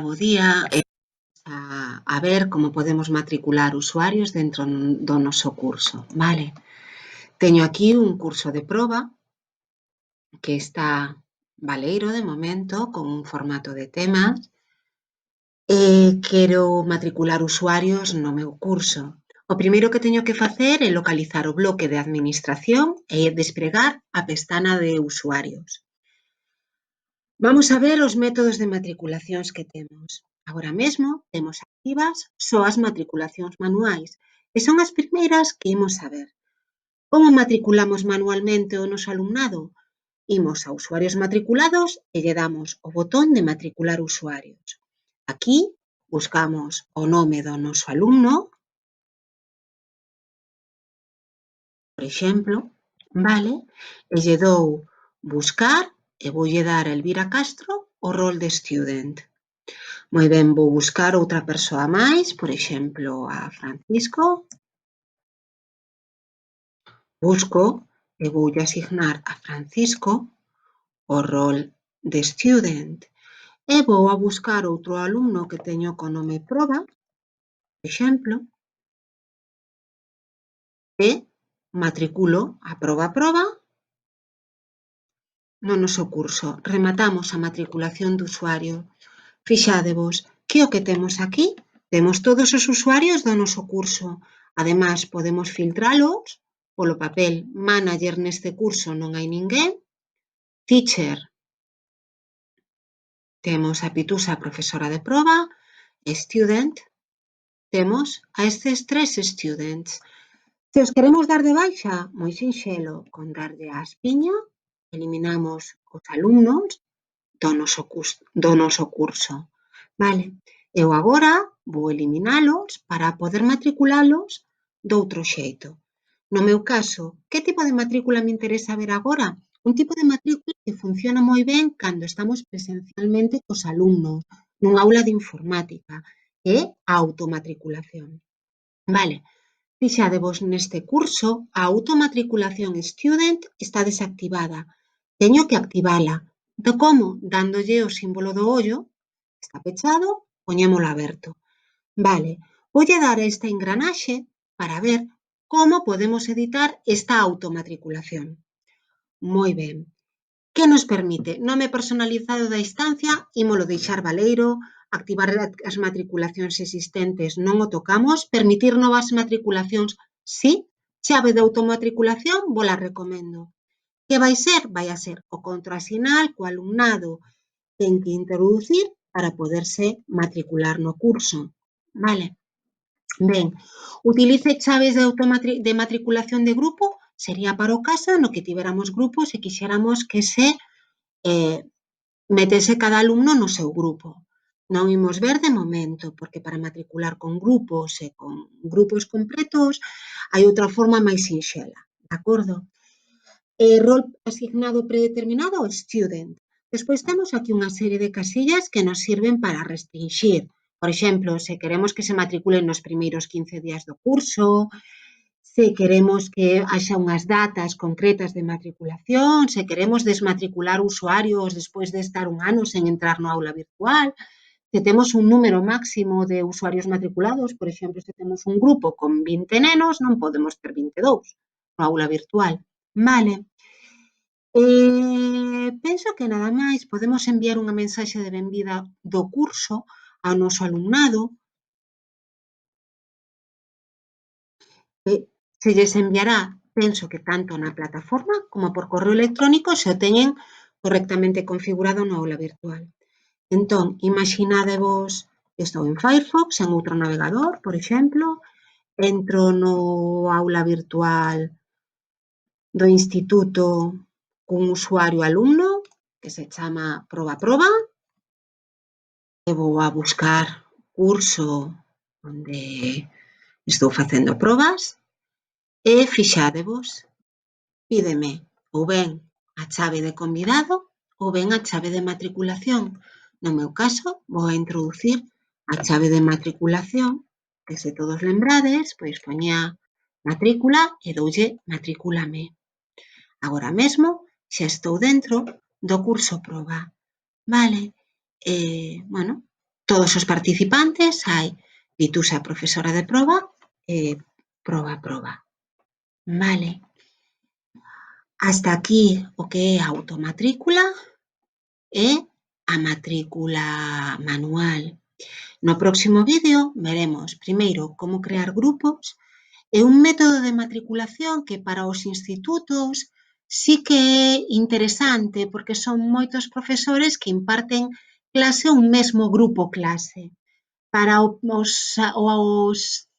Bo día, a ver como podemos matricular usuarios dentro do noso curso, vale? Teño aquí un curso de proba que está baleiro de momento, con un formato de temas, quero matricular usuarios no meu curso. O primeiro que teño que facer é localizar o bloque de administración e despregar a pestana de usuarios. Vamos a ver os métodos de matriculacións que temos. Agora mesmo temos activas só as matriculacións manuais e son as primeiras que imos a ver. Como matriculamos manualmente o noso alumnado? Imos a usuarios matriculados e lle damos o botón de matricular usuarios. Aquí buscamos o nome do noso alumno, por exemplo, vale? E lle dou buscar e voulle dar a Elvira Castro o rol de student. Moi ben, vou buscar outra persoa máis, por exemplo, a Francisco. Busco e voulle asignar a Francisco o rol de student. E vou a buscar outro alumno que teño co nome proba, por exemplo, e matriculo a proba no noso curso. Rematamos a matriculación do usuario. Fixádevos que o que temos aquí, temos todos os usuarios do noso curso. Ademais, podemos filtralos polo papel manager. Neste curso non hai ninguén. Teacher, temos a Pitusa, profesora de proba. Student, temos a estes 3 students. Se os queremos dar de baixa, moi sinxelo, con darlle a espiña, eliminamos os alumnos do noso curso. Vale? Eu agora vou eliminalos para poder matriculalos doutro xeito. No meu caso, que tipo de matrícula me interesa ver agora? Un tipo de matrícula que funciona moi ben cando estamos presencialmente cos alumnos nun aula de informática, é a automatriculación. Vale, fixádevos neste curso, a automatriculación student está desactivada. Teño que activala. De como? Dándolle o símbolo do ollo, está pechado, poñémolo aberto. Vale, voulle dar a esta engranaxe para ver como podemos editar esta automatriculación. Moi ben. Que nos permite? Nome personalizado da instancia, ímolo deixar baleiro, activar as matriculacións existentes, non o tocamos, permitir novas matriculacións, sí, chave de automatriculación, vola recomendo. Que vai ser? Vai a ser o contrasinal que o alumnado ten que introducir para poderse matricular no curso. Vale? Ben, utilice chaves de matriculación de grupo, sería para o caso no que tiveramos grupos e quixéramos que se metese cada alumno no seu grupo. Non imos ver de momento, porque para matricular con grupos e con grupos completos hai outra forma máis sinxela, de acordo? Rol asignado predeterminado, student. Despois temos aquí unha serie de casillas que nos sirven para restringir. Por exemplo, se queremos que se matriculen nos primeiros 15 días do curso, se queremos que haxa unhas datas concretas de matriculación, se queremos desmatricular usuarios despois de estar un ano sen entrar no aula virtual, se temos un número máximo de usuarios matriculados, por exemplo, se temos un grupo con 20 nenos, non podemos ter 22 no aula virtual. Vale. Penso que nada máis, podemos enviar unha mensaxe de benvida do curso ao noso alumnado. Se lles enviará, penso que tanto na plataforma como por correo electrónico se o teñen correctamente configurado no aula virtual. Entón, imaginádevos, estou en Firefox, en outro navegador, por exemplo, entro no aula virtual do instituto cun usuario alumno que se chama proba, e vou a buscar curso onde estou facendo probas e fixádevos, pídeme ou ben a chave de convidado ou ben a chave de matriculación. No meu caso, vou a introducir a chave de matriculación, que se todos lembrades, pois poñía matrícula e doulle matricúlame. Agora mesmo xa estou dentro do curso proba. Vale? Bueno, todos os participantes hai Litusa, profesora de proba, e proba. Vale. Hasta aquí o que é a automatrícula e a matrícula manual. No próximo vídeo veremos primeiro como crear grupos e un método de matriculación que para os institutos sí que é interesante porque son moitos profesores que imparten clase un mesmo grupo clase. Para os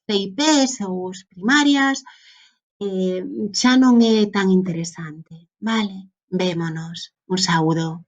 CIPs ou os primarias xa non é tan interesante. Vale, vémonos. Un saúdo.